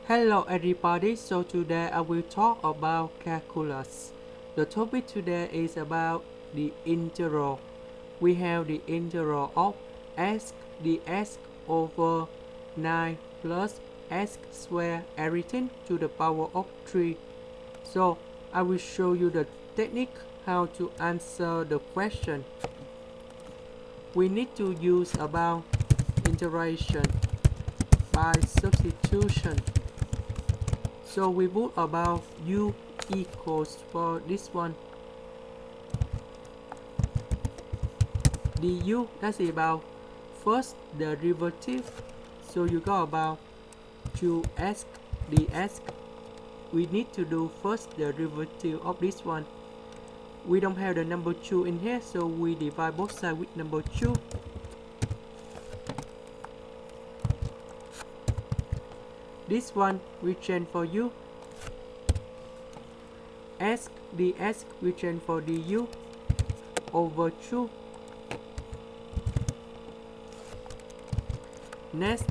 Hello everybody, so today I will talk about calculus. The topic today is about the integral. We have the integral of x dx over 9 plus x squared everything to the power of 3. So I will show you the technique how to answer the question. We need to use about integration by substitution. So we put about u equals for this one. Du that's about first derivative. So you got about 2x dx. We need to do first derivative of this one. We don't have the number 2 in here, so we divide both sides with number 2. This one we change for u. S dx we change for du over 2. Next,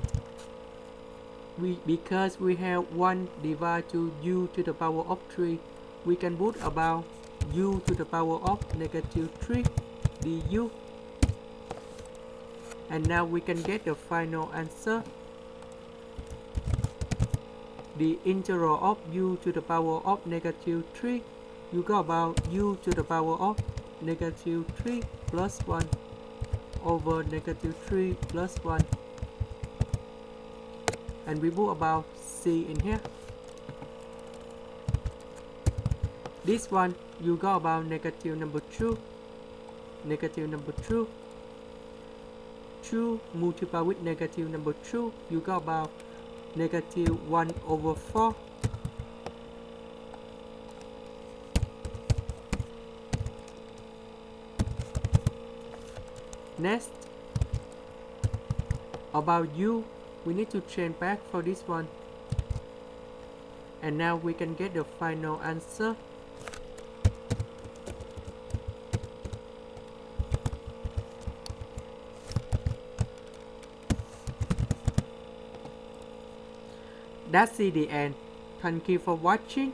because we have 1 divided to u to the power of 3, we can put about u to the power of negative 3 du. And now we can get the final answer. The integral of u to the power of negative 3, you got about u to the power of negative 3 plus 1 over negative 3 plus 1. And we put about c in here. This one, you got about negative number 2. Negative number 2. 2 multiplied with negative number 2, you got about negative 1 over 4. Next, about u, we need to change back for this one. And now we can get the final answer. That's the end. Thank you for watching.